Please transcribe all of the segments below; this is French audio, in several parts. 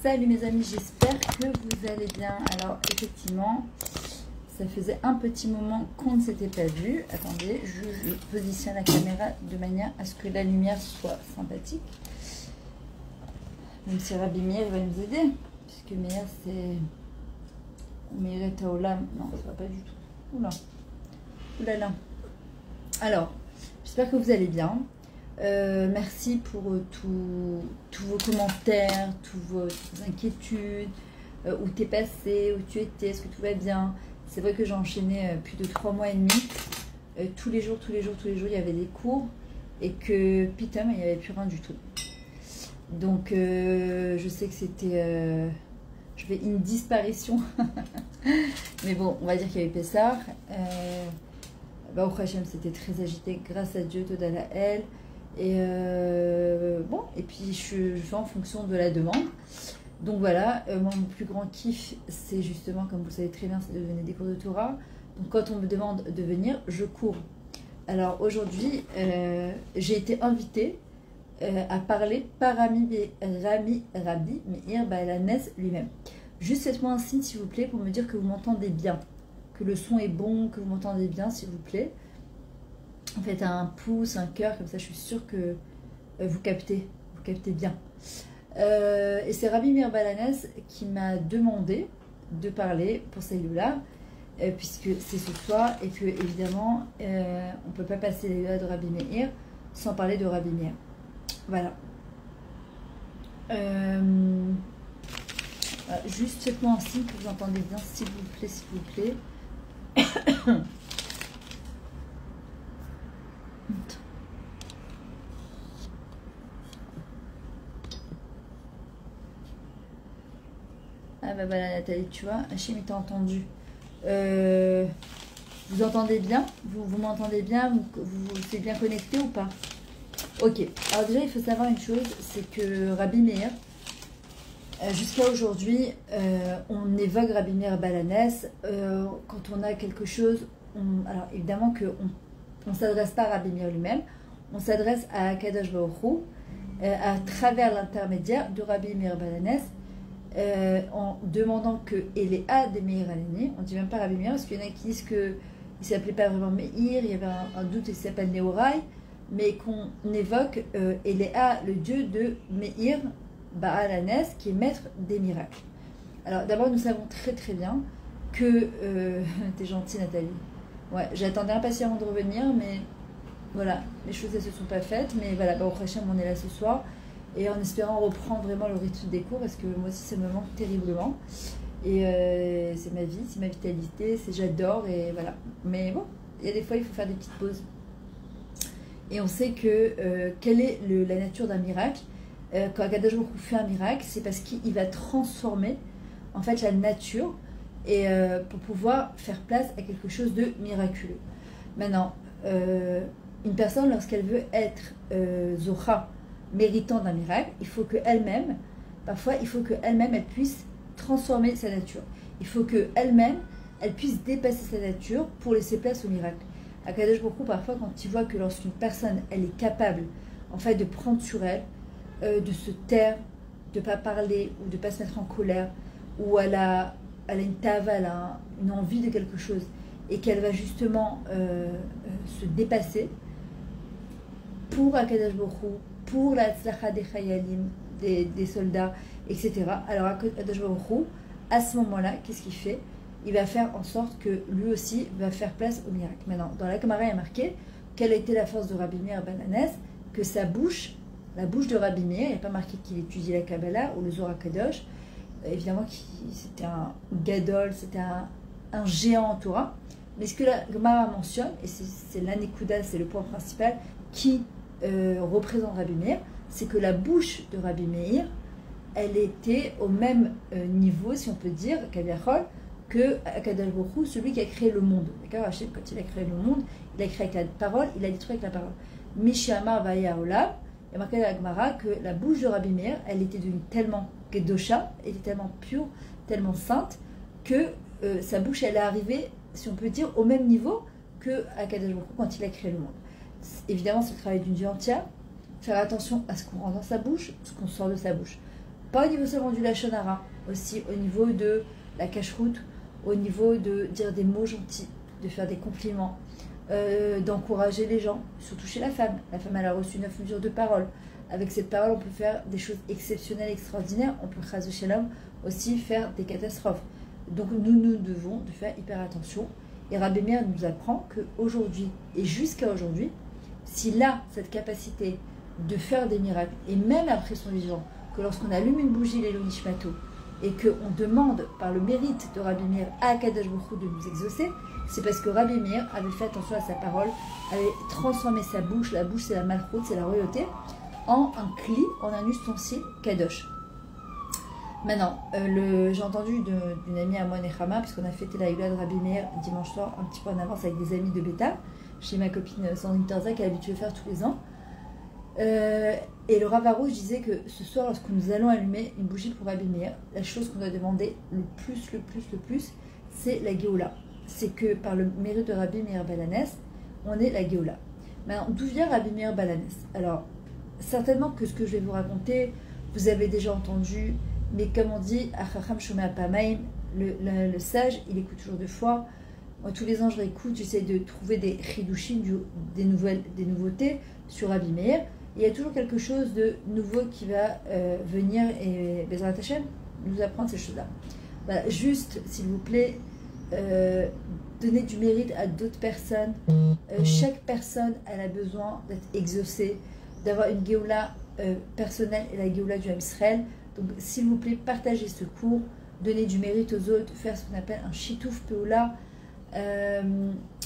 Salut mes amis, j'espère que vous allez bien. Alors effectivement, ça faisait un petit moment qu'on ne s'était pas vu. Attendez, je positionne la caméra de manière à ce que la lumière soit sympathique. Même si Rabbi Meir va nous aider, puisque Meir c'est... Meir est Olam. Non, ça va pas du tout. Oula. Oulala. Alors, j'espère que vous allez bien. Merci pour tous vos commentaires, toutes vos inquiétudes, où t'es passé, où tu étais, est-ce que tout va bien. C'est vrai que j'ai enchaîné plus de 3 mois et demi. Tous les jours, il y avait des cours et que putain, il n'y avait plus rien du tout. Donc, je sais que c'était une disparition. Mais bon, on va dire qu'il y avait Pessar. Au Hachem, c'était très agité, grâce à Dieu, Toda la Elle. Et bon, et puis je fais en fonction de la demande. Donc voilà, moi mon plus grand kiff, c'est justement, comme vous le savez très bien, c'est de donner des cours de Torah. Donc quand on me demande de venir, je cours. Alors aujourd'hui, j'ai été invitée à parler par Rabbi Meir Baal HaNes lui-même. Juste faites-moi un signe s'il vous plaît pour me dire que vous m'entendez bien, que le son est bon, que vous m'entendez bien s'il vous plaît. Faites un pouce, un cœur, comme ça je suis sûre que vous captez bien. Et c'est Rabbi Meir Baal HaNes qui m'a demandé de parler pour celui-là, puisque c'est ce soir et que évidemment on ne peut pas passer les lois de Rabbi Meir sans parler de Rabbi Meir. Voilà. Juste faites-moi un signe que vous entendez bien, s'il vous plaît. Ah bah voilà Nathalie, tu vois, Hachim il t'a entendu. Vous entendez bien? Vous m'entendez bien? Vous êtes bien connecté ou pas? Ok, alors déjà il faut savoir une chose, c'est que Rabbi Meir, jusqu'à aujourd'hui, on évoque Rabbi Meir Baal HaNes quand on a quelque chose, alors évidemment qu'on ne s'adresse pas à Rabbi Meir lui-même, on s'adresse à Kadosh Baruch Hu, à travers l'intermédiaire de Rabbi Meir Baal HaNes, en demandant que Eléa de Meir Aleni, on ne dit même pas Rabbi Meir, parce qu'il y en a qui disent qu'il ne s'appelait pas vraiment Meir, il y avait un doute, il s'appelle Nehorai, mais qu'on évoque Eléa, le dieu de Meir Baal HaNes, qui est maître des miracles. Alors d'abord, nous savons très très bien que... T'es gentille Nathalie. Ouais, j'attendais impatiemment de revenir, mais voilà, les choses ne se sont pas faites, mais voilà, au Hachem, on est là ce soir. Et en espérant reprendre vraiment le rythme des cours, parce que moi aussi ça me manque terriblement. Et c'est ma vie, c'est ma vitalité, j'adore, et voilà. Mais bon, il y a des fois il faut faire des petites pauses. Et on sait que quelle est la nature d'un miracle. Quand Akadosh Baruch Hu fait un miracle, c'est parce qu'il va transformer en fait la nature et pour pouvoir faire place à quelque chose de miraculeux. Maintenant, une personne lorsqu'elle veut être Zocha, méritant d'un miracle, il faut qu'elle-même, parfois, il faut qu'elle-même, elle puisse transformer sa nature. Il faut qu'elle-même, elle puisse dépasser sa nature pour laisser place au miracle. Akadosh Baruch Hu, parfois, quand il voit que lorsqu'une personne, elle est capable, en fait, de prendre sur elle, de se taire, de ne pas parler, ou de ne pas se mettre en colère, ou elle a une tava, elle a une envie de quelque chose, et qu'elle va justement se dépasser, pour Akadosh Baruch Hu, pour la tzlacha des chayalim, des soldats, etc. Alors Akadosh Baruch Hu, à ce moment-là, qu'est-ce qu'il fait? Il va faire en sorte que lui aussi va faire place au miracle. Maintenant, dans la Gemara, il y a marqué quelle a été la force de Rabbi Meir Baal HaNes, que sa bouche, la bouche de Rabbi Meir, il n'y a pas marqué qu'il étudie la Kabbalah ou le Zohar Kadosh, évidemment c'était un gadol, c'était un géant en Torah, mais ce que la Gemara mentionne, et c'est l'anekuda, c'est le point principal, qui représente Rabbi Meir, c'est que la bouche de Rabbi Meir, elle était au même niveau, si on peut dire, que Akadosh Baruch Hu, celui qui a créé le monde. D'accord, Hachem, quand il a créé le monde, il a créé avec la parole, il a détruit avec la parole. Mishama Vaya Olam, il y a marqué dans la Gemara que la bouche de Rabbi Meir, elle était devenue tellement kedosha, elle était tellement pure, tellement sainte, que sa bouche, elle est arrivée, si on peut dire, au même niveau que Akadosh Baruch Hu quand il a créé le monde. Évidemment, c'est le travail d'une vie entière. Faire attention à ce qu'on rentre dans sa bouche, ce qu'on sort de sa bouche. Pas au niveau seulement du Lachon Hara, aussi au niveau de la cache-route, au niveau de dire des mots gentils, de faire des compliments, d'encourager les gens, surtout chez la femme. La femme, elle a reçu 9 mesures de parole. Avec cette parole, on peut faire des choses exceptionnelles, extraordinaires. On peut, chas v'shalom, aussi faire des catastrophes. Donc nous devons de faire hyper attention. Et Rabbi Meir nous apprend qu'aujourd'hui, et jusqu'à aujourd'hui, s'il a cette capacité de faire des miracles, et même après son vivant, que lorsqu'on allume une bougie, les Nishmato, et qu'on demande par le mérite de Rabbi Meir à Akadosh Baruch Hu de nous exaucer, c'est parce que Rabbi Meir avait fait attention à sa parole, avait transformé sa bouche, la bouche c'est la malchoute, c'est la royauté, en un cli, en un ustensile kadosh. Maintenant, j'ai entendu d'une amie à moi, Nechama, puisqu'on a fêté la Yula de Rabbi Meir dimanche soir, un petit peu en avance avec des amis de Beta, chez ma copine Sandrine Terza, qui a l'habitude de faire tous les ans. Et le Rav Arouche disait que ce soir, lorsque nous allons allumer une bougie pour Rabbi Meir, la chose qu'on doit demander le plus, c'est la Géoula. C'est que par le mérite de Rabbi Meir Balanès, on est la Géoula. Maintenant, d'où vient Rabbi Meir Balanès? Alors, certainement que ce que je vais vous raconter, vous avez déjà entendu, mais comme on dit, Achacham Shomea Pamaim, le sage, il écoute toujours deux fois. Moi, tous les ans, je réécoute, j'essaie de trouver des chidushim, des nouveautés sur Rabbi Meir. Il y a toujours quelque chose de nouveau qui va venir et Bezrat Hashem nous apprendre ces choses-là. Voilà, juste, s'il vous plaît, donner du mérite à d'autres personnes. Chaque personne, elle a besoin d'être exaucée, d'avoir une Géoula personnelle et la Géoula du Ham Israël. Donc, s'il vous plaît, partagez ce cours, donnez du mérite aux autres, faire ce qu'on appelle un shitouf peoula.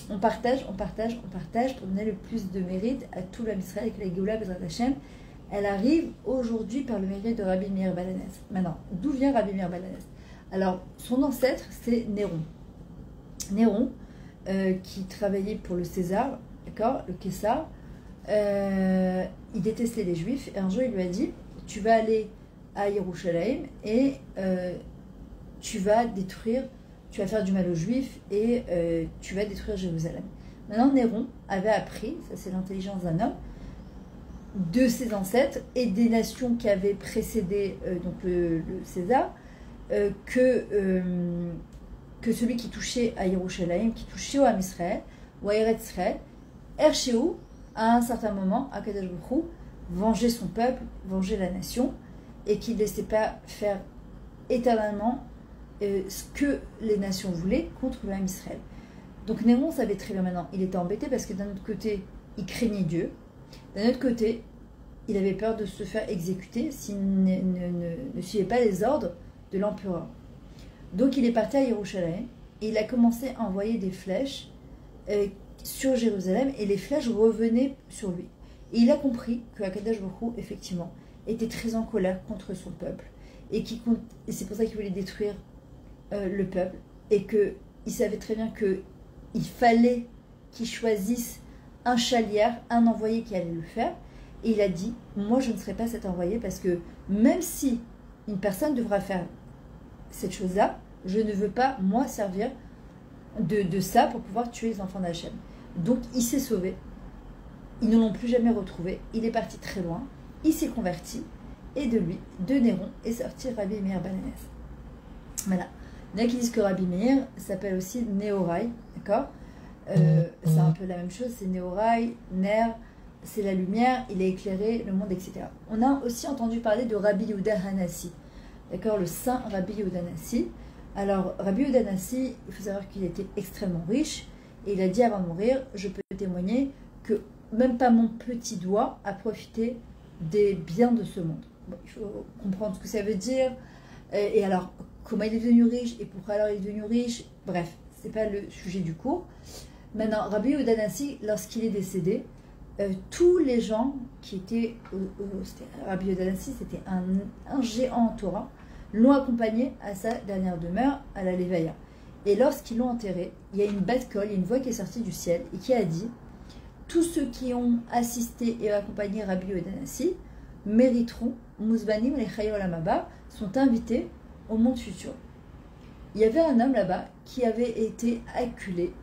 On partage pour donner le plus de mérite à tout l'Am Israël et que la Géoula Bezrat Hashem, elle arrive aujourd'hui par le mérite de Rabbi Meir Balanès. Maintenant, d'où vient Rabbi Meir Balanès? Alors, son ancêtre, c'est Néron. Néron, qui travaillait pour le César, d'accord, le Kessar, il détestait les Juifs, et un jour il lui a dit, tu vas aller à Yerushalayim et tu vas faire du mal aux Juifs et tu vas détruire Jérusalem. Maintenant, Néron avait appris, ça c'est l'intelligence d'un homme, de ses ancêtres et des nations qui avaient précédé donc le César, que celui qui touchait à Yerushalayim, qui touchait au Ham Israël, ou à Eretz Israël, Erchéou, à un certain moment, Akadosh Baruch Hu vengeait son peuple, vengeait la nation, et qu'il ne laissait pas faire éternellement ce que les nations voulaient contre le Ham Israël. Donc Néron savait très bien maintenant, il était embêté parce que d'un autre côté, il craignait Dieu, d'un autre côté, il avait peur de se faire exécuter s'il ne suivait pas les ordres de l'empereur. Donc il est parti à Yerushalayim et il a commencé à envoyer des flèches sur Jérusalem et les flèches revenaient sur lui. Et il a compris que Akadosh Baruch Hu, effectivement, était très en colère contre son peuple et c'est pour ça qu'il voulait détruire le peuple et qu'il savait très bien qu'il fallait qu'il choisisse un chalière, un envoyé qui allait le faire. Et il a dit, moi je ne serai pas cet envoyé parce que même si une personne devra faire cette chose-là, je ne veux pas, moi, servir de ça pour pouvoir tuer les enfants d'Hachem. Donc, il s'est sauvé. Ils ne l'ont plus jamais retrouvé. Il est parti très loin. Il s'est converti. Et de lui, de Néron, est sorti Rabbi Meir Balanès. Voilà. Il y en a qui disent que Rabbi Meir s'appelle aussi Néoraï. D'accord, c'est un peu la même chose. C'est Néoraï, Ner, c'est la lumière. Il a éclairé le monde, etc. On a aussi entendu parler de Rabbi Yehuda Hanassi. D'accord, le saint Rabbi Yehuda Hanassi. Alors, Rabbi Yehuda Hanassi, il faut savoir qu'il était extrêmement riche et il a dit avant de mourir, je peux témoigner que même pas mon petit doigt a profité des biens de ce monde. Bon, il faut comprendre ce que ça veut dire et alors comment il est devenu riche et pourquoi alors il est devenu riche. Bref, c'est pas le sujet du cours. Maintenant, Rabbi Yehuda Hanassi, lorsqu'il est décédé, tous les gens qui étaient Rabbi Yehuda Hanassi, c'était un géant en Torah, l'ont accompagné à sa dernière demeure, à la Lévaïa. Et lorsqu'ils l'ont enterré, il y a une bête colle, il y a une voix qui est sortie du ciel et qui a dit « Tous ceux qui ont assisté et accompagné Rabbi Yehuda Hanassi mériteront, Mouzbanim les Chayo Lamaba, sont invités au monde futur. » Il y avait un homme là-bas qui avait été acculé,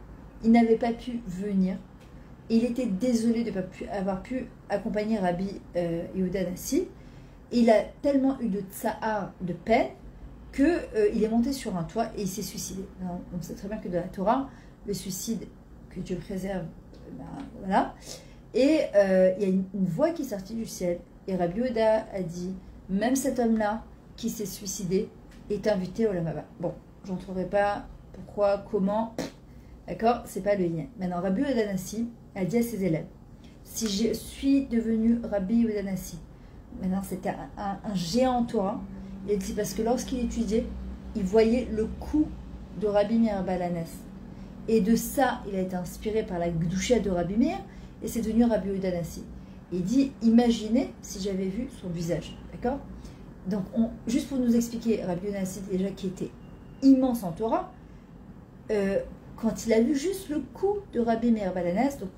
il n'avait pas pu venir, et il était désolé de ne pas avoir pu accompagner Rabbi Yehuda Hanassi. Et il a tellement eu de tsa'ar, de peine, qu'il est monté sur un toit et il s'est suicidé. Alors, on sait très bien que dans la Torah, le suicide, que Dieu préserve, ben, voilà. Et il y a une voix qui est sortie du ciel. Et Rabbi Yehuda a dit, même cet homme-là qui s'est suicidé est invité au Lamaba. Bon, je n'entrerai pas pourquoi, comment, d'accord, c'est pas le lien. Maintenant, Rabbi Yehuda Nassi a dit à ses élèves, si je suis devenu Rabbi Yehuda Nassi, maintenant c'était un géant en Torah, il dit parce que lorsqu'il étudiait, il voyait le coup de Rabbi Meir Balanes. Et de ça, il a été inspiré par la Gdusha de Rabbi Meir, et c'est devenu Rabbi Yehuda Nassi. Il dit, imaginez si j'avais vu son visage, d'accord? Donc, juste pour nous expliquer, Rabbi Yehuda Nassi, déjà qui était immense en Torah, quand il a vu juste le coup de Rabbi Meir Balanes, donc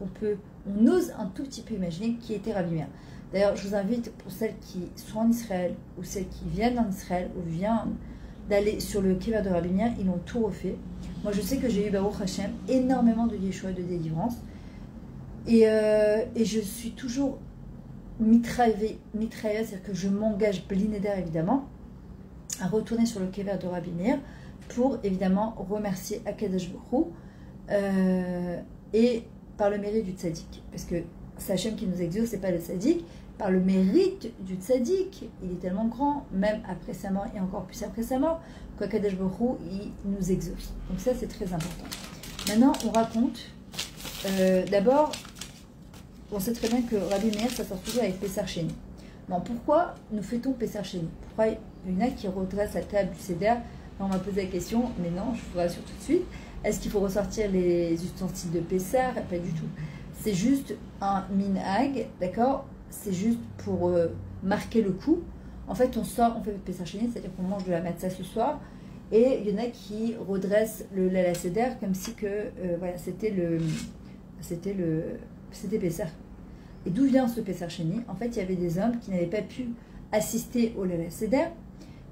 on ose un tout petit peu imaginer qui était Rabbi Meir. D'ailleurs, je vous invite, pour celles qui sont en Israël, ou celles qui viennent en Israël, ou viennent d'aller sur le Kever de Rabbi Meir, ils l'ont tout refait. Moi, je sais que j'ai eu, Baruch Hashem, énormément de Yeshua, de délivrance. Et je suis toujours mitrailleuse, c'est-à-dire que je m'engage, blinéder évidemment, à retourner sur le Kever de Rabbi Meir pour évidemment remercier Akadosh Baruch Hu et par le mérite du tzaddik. Parce que c'est Hachem qui nous exauce, c'est pas le tzaddik. Par le mérite du tzaddik, il est tellement grand, même après sa mort et encore plus après sa mort, qu'Akadosh Baruch Hu, il nous exauce. Donc ça, c'est très important. Maintenant, on raconte, d'abord, on sait très bien que Rabbi Meir, ça sort toujours avec Pessar Sheni. Bon, pourquoi nous fêtons Pessar Sheni? Pourquoi il y en a qui redressent la table du Seder? On m'a posé la question, mais non, je vous rassure tout de suite. Est-ce qu'il faut ressortir les ustensiles de Pessar? Pas du tout. C'est juste un minhag, d'accord? C'est juste pour marquer le coup. En fait, on fait Pessar Sheni, c'est-à-dire qu'on mange de la matzah ce soir. Et il y en a qui redressent la Seder comme si que, voilà, c'était Pessar. Et d'où vient ce Pessar Sheni? En fait, il y avait des hommes qui n'avaient pas pu assister au Leila Seder,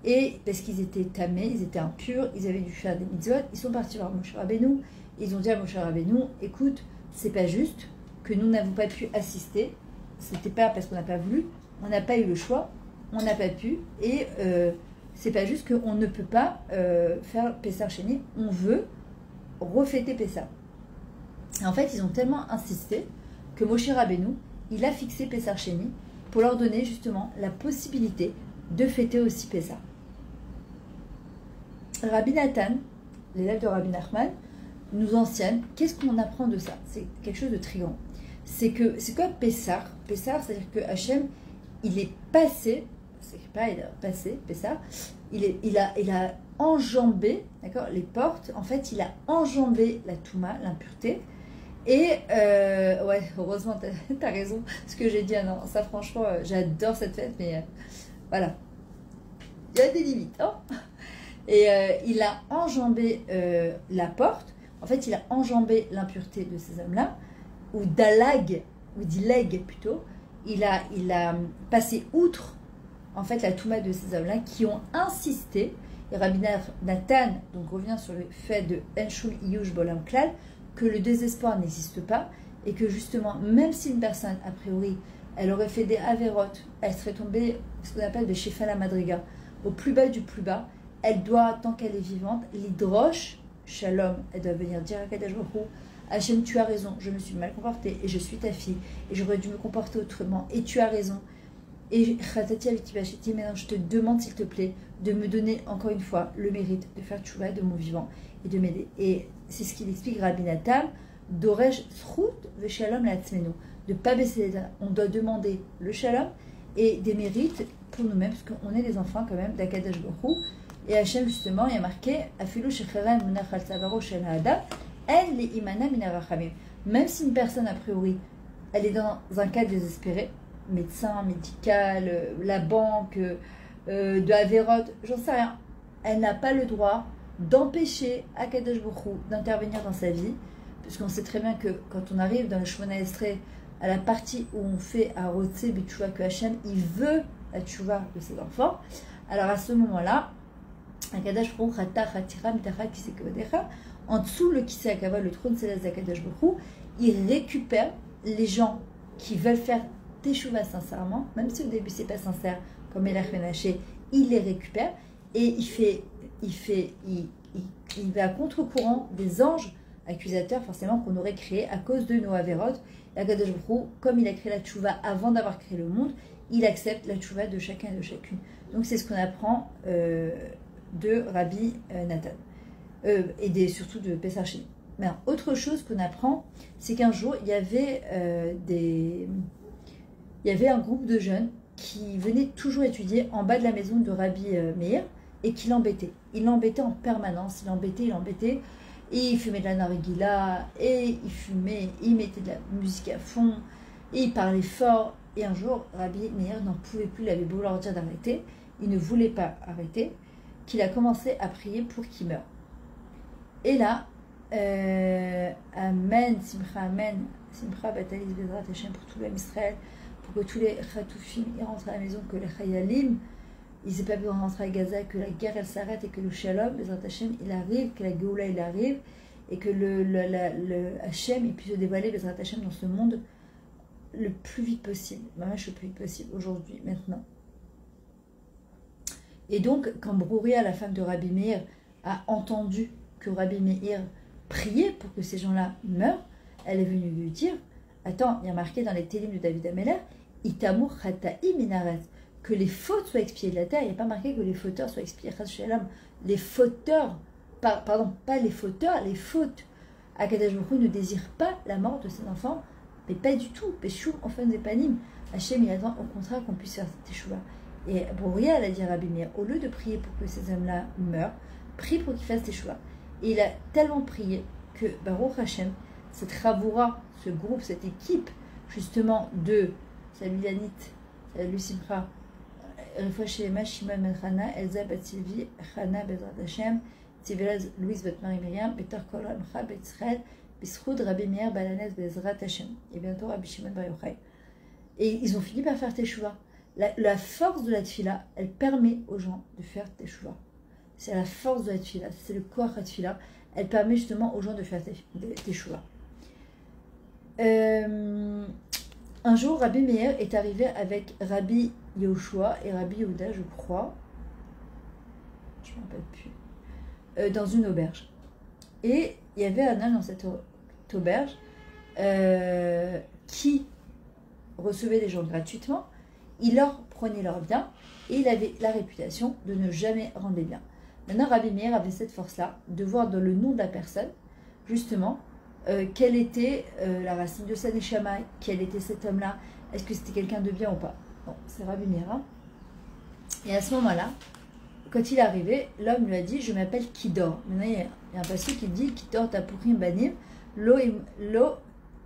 et parce qu'ils étaient tamés, ils étaient impurs, ils avaient dû faire des mitzvot, ils sont partis voir Moshe Rabbeinu, et ils ont dit à Moshe Rabbeinu, écoute, c'est pas juste que nous n'avons pas pu assister, c'était pas parce qu'on n'a pas voulu, on n'a pas eu le choix, on n'a pas pu, et c'est pas juste qu'on ne peut pas faire Pessar Sheni, on veut refêter Pessar. Et en fait, ils ont tellement insisté que Moshe Rabbeinu, il a fixé Pessar Sheni pour leur donner justement la possibilité de fêter aussi Pessar. Rabbi Nathan, l'élève de Rabbi Nachman, nous enseigne, qu'est-ce qu'on apprend de ça? C'est quelque chose de très grand. C'est quoi Pessar? Pessar, c'est-à-dire que Hachem, il est passé, c'est pas il a passé, Pessar, il a enjambé, d'accord, les portes, en fait, il a enjambé la Touma, l'impureté. Et ouais, heureusement, t'as raison, ce que j'ai dit, ah non, ça franchement, j'adore cette fête, mais voilà, il y a des limites, hein. Et il a enjambé la porte, en fait, il a enjambé l'impureté de ces hommes-là, ou dalag, ou dileg plutôt, il a passé outre, en fait, la touma de ces hommes-là, qui ont insisté, et Rabbi Nathan, donc revient sur le fait de Enshul Iyush Bolam Klal, que le désespoir n'existe pas, et que justement, même si une personne, a priori, elle aurait fait des avérotes, elle serait tombée, ce qu'on appelle de Shefala Madriga, au plus bas du plus bas, elle doit, tant qu'elle est vivante, l'hydroche, Shalom, elle doit venir dire à Kadosh Baruch Hu, Hachem, tu as raison, je me suis mal comportée, et je suis ta fille, et j'aurais dû me comporter autrement, et tu as raison. Et Khatati Avitibacheti, maintenant je te demande s'il te plaît de me donner encore une fois le mérite de faire tchouva de mon vivant et de m'aider. Et c'est ce qu'il explique Rabbi Nathan, Doresh Srout ve Shalom Latzmenu, de ne pas baisser les dents. On doit demander le Shalom et des mérites pour nous-mêmes, parce qu'on est des enfants quand même d'Akadosh Baruch Hu. Et Hachem justement, il y a marqué Afilu Shecherem Munachal Tzavaro Shel Ha'adam En Li Imana Min Harachamim. Même si une personne a priori elle est dans un cas désespéré, médecin, médical, la banque, de Averot, j'en sais rien. Elle n'a pas le droit d'empêcher Akadosh Baruch Hu d'intervenir dans sa vie, puisqu'on sait très bien que quand on arrive dans le Shemona Esrei, à la partie où on fait à Rotse B'Tchouva que Hachem, il veut la tchouva de ses enfants. Alors à ce moment-là, Akadosh Baruch Hu Chata Chatira Mitacha Kisei Kavodecha, en dessous le Kisei Hakavod, le trône céleste d'Akadosh Baruch Hu, il récupère les gens qui veulent faire teshuva sincèrement, même si au début c'est pas sincère, comme Melech Menaché, il les récupère et il va à contre-courant des anges accusateurs forcément qu'on aurait créés à cause de nos Averot. La Kadosh Baruch Hu, comme il a créé la tchouva avant d'avoir créé le monde, il accepte la tchouva de chacun et de chacune. Donc c'est ce qu'on apprend de Rabbi Nathan et surtout de Pessah Sheni. Mais autre chose qu'on apprend, c'est qu'un jour il y avait un groupe de jeunes qui venaient toujours étudier en bas de la maison de Rabbi Meir et qui l'embêtaient. Il l'embêtait en permanence, il l'embêtait. Et il fumait de la narguila, et il fumait, il mettait de la musique à fond, et il parlait fort. Et un jour, Rabbi Meir n'en pouvait plus, il avait beau leur dire d'arrêter, il ne voulait pas arrêter, qu'il a commencé à prier pour qu'il meure. Et là, Amen, Simcha Batalis Bezrat Hashem pour tout l'âme Israël, pour que tous les Khatoufim rentrent à la maison, que les Chayalim, ils n'aient pas besoin de rentrer à Gaza, que la guerre elle s'arrête et que le Shalom, Bezrat Hashem, il arrive, que la Géoula il arrive, et que le Hashem il puisse se dévoiler, Bezrat Hashem, dans ce monde le plus vite possible, le plus vite possible, aujourd'hui, maintenant. Et donc, quand Brouria, la femme de Rabbi Meir, a entendu que Rabbi Meir priait pour que ces gens-là meurent, elle est venue lui dire, attends, il y a marqué dans les télim de David Ameler, Itamur Chata'i Minaret, que les fautes soient expiées de la terre. Il n'y a pas marqué que les fauteurs soient expiés. Les fauteurs, pardon, pas les fauteurs, les fautes. Akadosh Baruch Hu ne désire pas la mort de ses enfants, mais pas du tout. Péchou, enfin des panim. Hachem, il attend au contraire qu'on puisse faire cette échouva. Et Brouria, elle a dit à Rabbi Meir, au lieu de prier pour que ces hommes-là meurent, prie pour qu'ils fassent échouva. Et il a tellement prié que Baruch Hashem, cette Chavoura, ce groupe, cette équipe, justement de Salulanit, Salut Simcha, Refouachelema, Shimon Ben Chana, Elza Bat Sylvie, Chana Bezrat Hashem, Tivelaz Louise Bat Marie Myriam, Beter Kol Amcha Bet Israël, Bisroud Rabbi Meir Balanes Bezrat Hashem, et bientôt Rabbi Shimon Bar Yochai. Et ils ont fini par faire Teshuvah. La force de la Tfila, elle permet aux gens de faire Teshuvah. C'est la force de la Tfila, c'est le corps de la Tfila, elle permet justement aux gens de faire Teshuvah. Un jour, Rabbi Meir est arrivé avec Rabbi Yehoshua et Rabbi Yehuda, je crois, je ne me rappelle plus, dans une auberge. Et il y avait un homme dans cette auberge qui recevait des gens gratuitement, il leur prenait leurs biens et il avait la réputation de ne jamais rendre les biens. Maintenant, Rabbi Meir avait cette force-là de voir dans le nom de la personne, justement, quelle était la racine de sa neshama, quel était cet homme-là, est-ce que c'était quelqu'un de bien ou pas. Bon, c'est Rabbi Meir. Hein. Et à ce moment-là, quand il est arrivé, l'homme lui a dit, je m'appelle Kidor. Maintenant, il y a un passage qui dit, Kidor tapurim banim, lo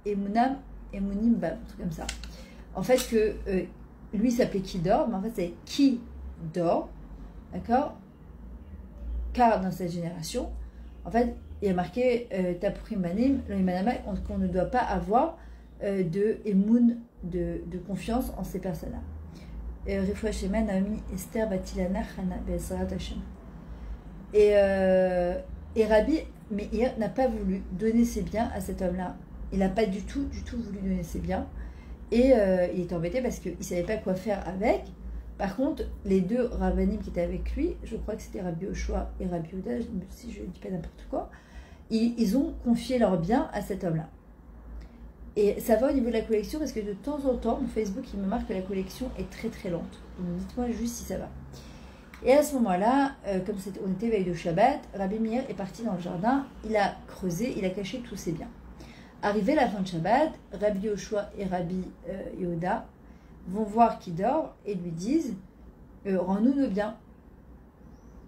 emunam emunim bam, un truc comme ça. En fait, que lui s'appelait Kidor, mais en fait, c'est qui dort, d'accord? Car dans cette génération, en fait, il y a marqué Tapurim Banim, qu'on ne doit pas avoir de émoun, de confiance en ces personnes-là. Refoua Shema, Naomi, Esther, Batilana, Chana, Be'ezrat Hashem. Et Rabbi Meir n'a pas voulu donner ses biens à cet homme-là. Il n'a pas du tout voulu donner ses biens. Et il était embêté parce qu'il ne savait pas quoi faire avec. Par contre, les deux rabbinim qui étaient avec lui, je crois que c'était Rabbi Yehoshua et Rabbi Yehuda, si je ne dis pas n'importe quoi, ils ont confié leurs biens à cet homme-là. Et ça va au niveau de la collection parce que de temps en temps, mon Facebook, il me marque que la collection est très très lente. Donc dites-moi juste si ça va. Et à ce moment-là, comme on était veille de Shabbat, Rabbi Meir est parti dans le jardin, il a creusé, il a caché tous ses biens. Arrivé la fin de Shabbat, Rabbi Yehoshua et Rabbi Yehuda vont voir qui dort et lui disent rends-nous nos biens.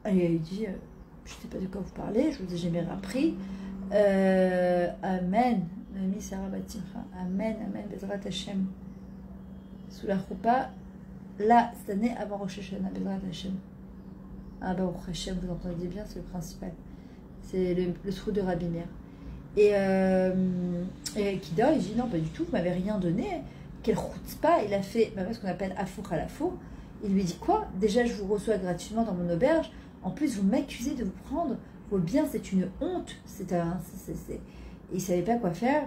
Et il dit je ne sais pas de quoi vous parlez, je vous ai jamais appris. Amen. Amen, Amen, Bezrat Hashem. Sous la choupa, là, cette année avant Rosh Hashanah, Bezrat Hashem. Ah, Baruch Hashem, vous entendez bien, c'est le principal. C'est le trou de Rabbi Meir. Et Kidor, il dit non, pas du tout, vous m'avez rien donné. Quel chutzpah, il a fait ce qu'on appelle afour à la four. Il lui dit quoi? Déjà, je vous reçois gratuitement dans mon auberge. En plus, vous m'accusez de vous prendre vos biens, c'est une honte. Il ne savait pas quoi faire.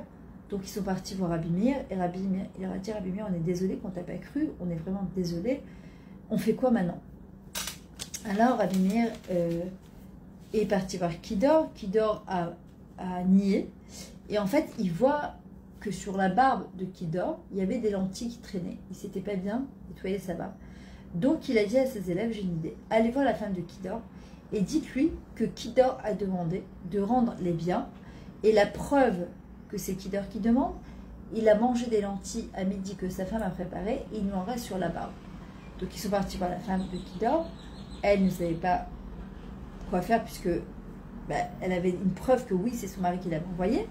Donc, ils sont partis voir Rabbi Meir. Et Rabbi Meir, il leur a dit Rabbi Meir, on est désolé qu'on t'a pas cru. On est vraiment désolé. on fait quoi maintenant? Alors Rabbi Meir est parti voir Kidor. Kidor a nié. Et en fait, il voit que sur la barbe de Kidor, il y avait des lentilles qui traînaient. Il ne s'était pas bien nettoyé sa barbe. Donc il a dit à ses élèves, j'ai une idée, allez voir la femme de Kidor et dites-lui que Kidor a demandé de rendre les biens. Et la preuve que c'est Kidor qui demande, il a mangé des lentilles à midi que sa femme a préparées et il lui en reste sur la barbe. Donc ils sont partis voir la femme de Kidor. Elle ne savait pas quoi faire puisque elle avait une preuve que oui, c'est son mari qui l'avait envoyé.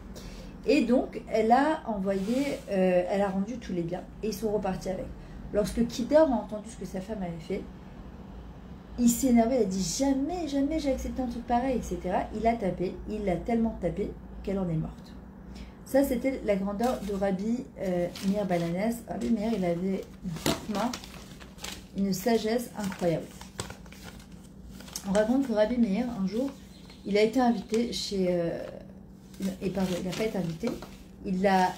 Et donc, elle a rendu tous les biens. Et ils sont repartis avec. Lorsque Kidor a entendu ce que sa femme avait fait, il s'est énervé, il a dit jamais, jamais j'ai accepté un truc pareil, etc. Il a tapé, il l'a tellement tapé qu'elle en est morte. Ça, c'était la grandeur de Rabbi Meir Baal HaNes. Rabbi Meir, il avait une sagesse incroyable. On raconte que Rabbi Meir, un jour, il a été invité chez... il n'a pas été invité. Il a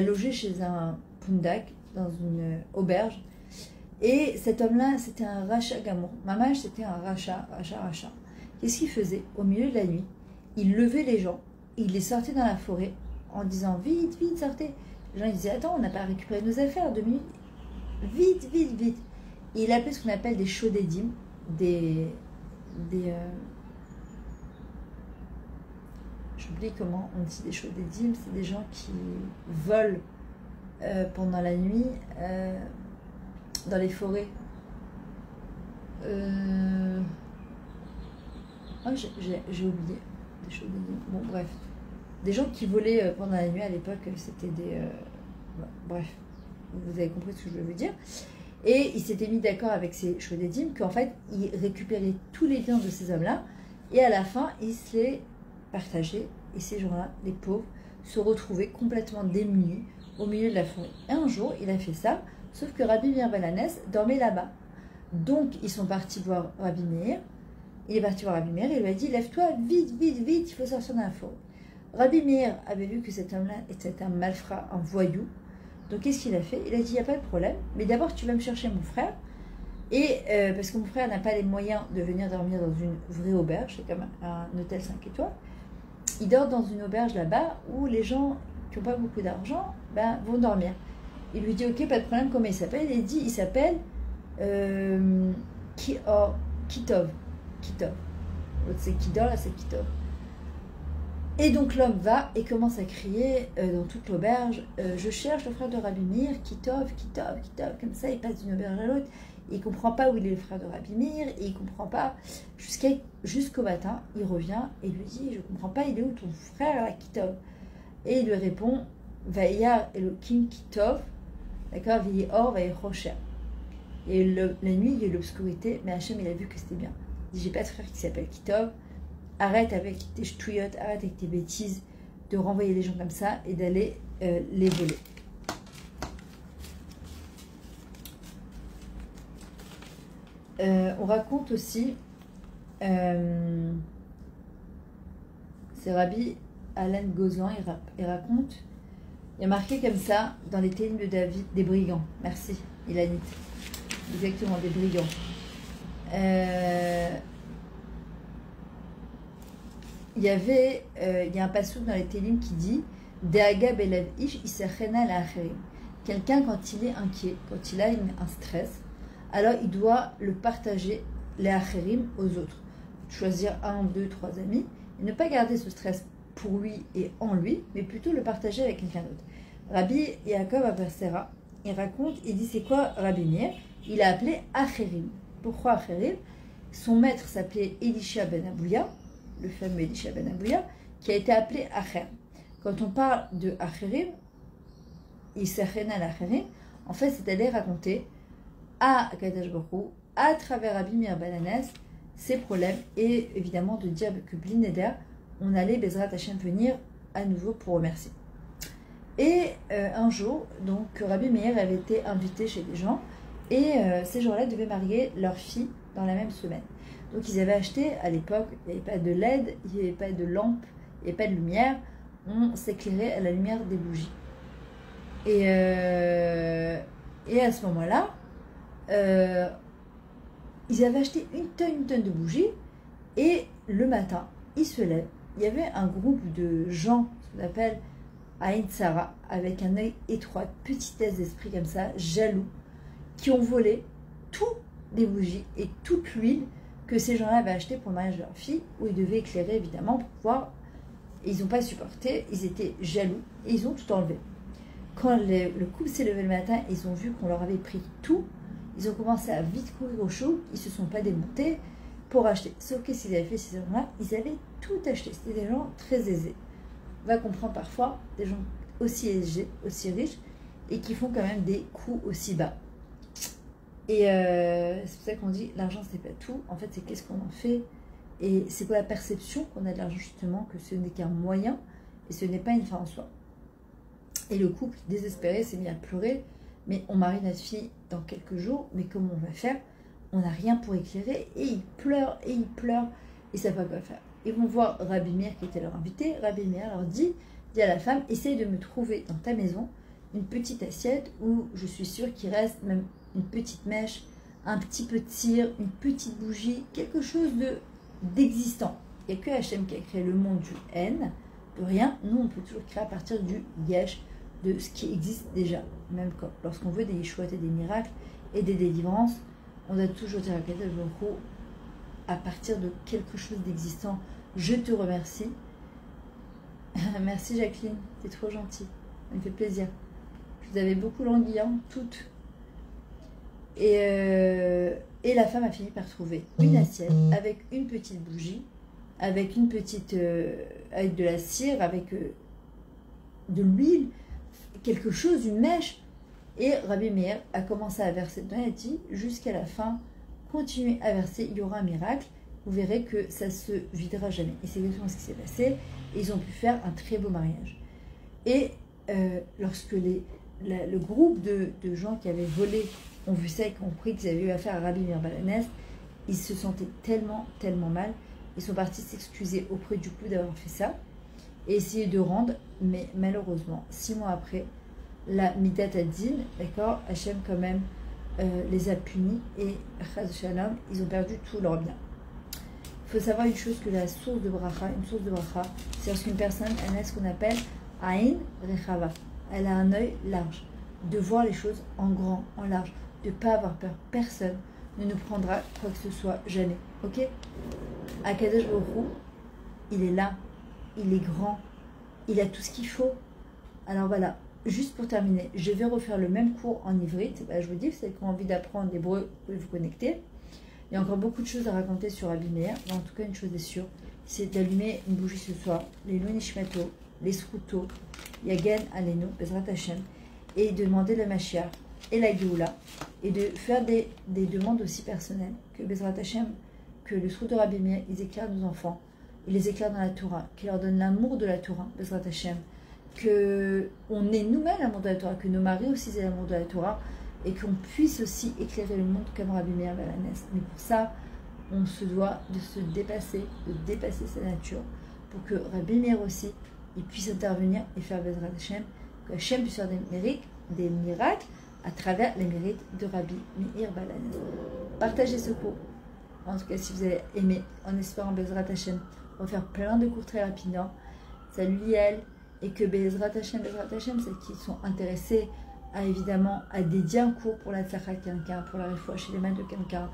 logé chez un pundak, dans une auberge. Et cet homme-là, c'était un rachat gamour. Mamash, c'était un rachat. Qu'est-ce qu'il faisait? Au milieu de la nuit, il levait les gens, il les sortait dans la forêt en disant vite, vite, sortez. Les gens ils disaient attends, on n'a pas récupéré nos affaires, 2 minutes. Vite, vite, vite. Et il appelait ce qu'on appelle des shodédim, j'oublie comment on dit des shodédim, c'est des gens qui volent pendant la nuit dans les forêts. J'ai oublié. Des shodédim. Bon, bref. Des gens qui volaient pendant la nuit à l'époque, c'était des... bref, vous avez compris ce que je veux dire. Et il s'était mis d'accord avec ces shodédim qu'en fait, il récupérait tous les biens de ces hommes-là et à la fin, il se les partageait. Et ces gens-là, les pauvres, se retrouvaient complètement démunis au milieu de la forêt. Et un jour, il a fait ça, sauf que Rabbi Meir Baal HaNes dormait là-bas. Donc, ils sont partis voir Rabbi Meir. Il est parti voir Rabbi Meir et il lui a dit « Lève-toi, vite, vite, vite, il faut sortir dans la forêt. » Rabbi Meir avait vu que cet homme-là était un malfrat, un voyou. Donc, qu'est-ce qu'il a fait? Il a dit « Il n'y a pas de problème, mais d'abord, tu vas me chercher mon frère. » Et parce que mon frère n'a pas les moyens de venir dormir dans une vraie auberge, c'est comme un hôtel 5 étoiles. Il dort dans une auberge là-bas où les gens qui n'ont pas beaucoup d'argent vont dormir. Il lui dit ok, pas de problème, comment il s'appelle? Il dit il s'appelle Kitov. C'est Kidor, là c'est Kitov. Et donc l'homme va et commence à crier dans toute l'auberge je cherche le frère de Rabbi Meir, Kitov, comme ça il passe d'une auberge à l'autre. Il ne comprend pas où il est le frère de Rabbi Meir, et il ne comprend pas jusqu'au matin. Il revient et lui dit je ne comprends pas, il est où ton frère là, Kitov? Et il lui répond Vayar Elohim Kitov, d'accord, Vayar Vayar. Et la nuit il y a eu l'obscurité, mais Hachem il a vu que c'était bien. Il dit j'ai pas de frère qui s'appelle Kitov, arrête avec tes ch'touillottes, arrête avec tes bêtises de renvoyer les gens comme ça et d'aller les voler. On raconte aussi, c'est Rabbi Alan Gozlan, il raconte, il y a marqué comme ça dans les Télim de David, des brigands. Merci, Ilanit. Exactement, des brigands. Il y a un passouk dans les Télim qui dit Deaga belav ish isachena la acherim. Quelqu'un, quand il est inquiet, quand il a un stress, alors il doit le partager, les acherim, aux autres. Choisir 1, 2, 3 amis, et ne pas garder ce stress pour lui et en lui, mais plutôt le partager avec quelqu'un d'autre. Rabbi Yaakov Abersera, il raconte, il dit c'est quoi Rabbi Meir? Il a appelé acherim. Pourquoi acherim? Son maître s'appelait Elisha ben Abouya, le fameux Elisha ben Abouya, qui a été appelé acher. Quand on parle de acherim, Isachena l'acherim, en fait c'est d'aller raconter à Kadosh Baruch Hu, à travers Rabbi Meir Baal HaNes, ses problèmes, et évidemment de dire que Bli Neder, on allait Bezrat Hashem venir à nouveau pour remercier. Et un jour, donc Rabbi Meir avait été invité chez des gens, et ces gens-là devaient marier leur fille dans la même semaine. Donc ils avaient acheté, à l'époque, il n'y avait pas de LED, il n'y avait pas de lampe, il n'y avait pas de lumière, on s'éclairait à la lumière des bougies. Et à ce moment-là, ils avaient acheté une tonne de bougies. Et le matin, ils se lèvent. Il y avait un groupe de gens, ce qu'on appelle Aïn Sarah, avec un œil étroit, petitesse d'esprit comme ça, jaloux, qui ont volé toutes les bougies et toute l'huile que ces gens-là avaient acheté pour le mariage de leur fille, où ils devaient éclairer évidemment pour pouvoir. Ils n'ont pas supporté, ils étaient jaloux et ils ont tout enlevé. Quand le couple s'est levé le matin, ils ont vu qu'on leur avait pris tout. Ils ont commencé à vite courir au show, ils ne se sont pas démontés pour acheter. Sauf que s'ils avaient fait ces gens-là, ils avaient tout acheté. C'était des gens très aisés. On va comprendre parfois des gens aussi aisés, aussi riches, et qui font quand même des coûts aussi bas. Et c'est pour ça qu'on dit l'argent c'est pas tout. En fait, c'est qu'est-ce qu'on en fait. Et c'est quoi la perception qu'on a de l'argent justement, que ce n'est qu'un moyen et ce n'est pas une fin en soi. Et le couple désespéré s'est mis à pleurer. Mais on marie notre fille dans quelques jours, mais comment on va faire? On n'a rien pour éclairer. Et ils pleurent, et ils pleurent, et ça ne va pas faire. Ils vont voir Rabbi Meir qui était leur invité. Rabbi Meir leur dit à la femme, essaye de me trouver dans ta maison une petite assiette où je suis sûre qu'il reste même une petite mèche, un petit peu de cire, une petite bougie, quelque chose d'existant. Il n'y a que Hachem qui a créé le monde du N, de rien. Nous, on peut toujours créer à partir du Yesh, de ce qui existe déjà. Même lorsqu'on veut des Yeshuot et des miracles et des délivrances, on doit toujours dire à Kadosh Baruch Hu, à partir de quelque chose d'existant, je te remercie. Merci Jacqueline, t'es trop gentille, ça me fait plaisir. Je vous avais beaucoup languies, hein, toutes. Et la femme a fini par trouver une assiette avec une petite bougie, avec une petite, avec de la cire, avec de l'huile, quelque chose, une mèche. Et Rabbi Meir a commencé à verser dedans, il a dit jusqu'à la fin, continuez à verser, il y aura un miracle, vous verrez que ça se videra jamais. Et c'est exactement ce qui s'est passé, et ils ont pu faire un très beau mariage. Et lorsque le groupe de gens qui avaient volé ont vu ça et compris qu'ils avaient eu affaire à Rabbi Meir Balanès, ils se sentaient tellement mal, ils sont partis s'excuser auprès du couple d'avoir fait ça, et essayer de rendre, mais malheureusement, 6 mois après, la Midat Adin, d'accord, Hachem quand même les a punis et Chaz Shalom, ils ont perdu tout leur bien. Il faut savoir une chose, que la source de bracha, c'est lorsqu'une personne elle a ce qu'on appelle Aïn Rechava, elle a un œil large, de voir les choses en grand, en large, de ne pas avoir peur. Personne ne nous prendra quoi que ce soit, jamais. Ok? Akadosh Baruch Hu, il est là, il est grand, il a tout ce qu'il faut. Alors voilà, juste pour terminer, je vais refaire le même cours en ivrite. Je vous dis, vous avez envie d'apprendre l'hébreu, vous pouvez vous connecter. Il y a encore beaucoup de choses à raconter sur Rabbi Meir. En tout cas, une chose est sûre, c'est d'allumer une bougie ce soir, les Nishmato, les Sruto, Yagen Alenu, Bezrat Hashem, et de demander le Mashiach et la Géoula, et de faire des demandes aussi personnelles, que Bezrat Hashem, que le Sruto Rabbi Meir, ils éclairent nos enfants, ils les éclairent dans la Torah, qu'ils leur donnent l'amour de la Torah, Bezrat Hashem, qu'on ait nous-mêmes l'amour de la Torah, que nos maris aussi aient l'amour de la Torah, et qu'on puisse aussi éclairer le monde comme Rabbi Meir Balanès. Mais pour ça, on se doit de se dépasser, de dépasser sa nature, pour que Rabbi Meir aussi, il puisse intervenir et faire Bezrat Hashem, que Hashem puisse faire des miracles à travers les mérites de Rabbi Meir Balanès. Partagez ce cours. En tout cas, si vous avez aimé, en espérant Bezrat Hashem, on va faire plein de cours très rapidement. Salut Liel, et que Bezrat Hashem, celles qui sont intéressées évidemment à dédier un cours pour la tzlacha de quelqu'un, pour la refoua chez les mains de quelqu'un,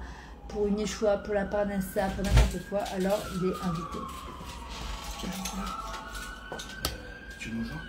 pour une yeshua, pour la parnassa, pour n'importe quoi, alors il est invité. Tu nous vois?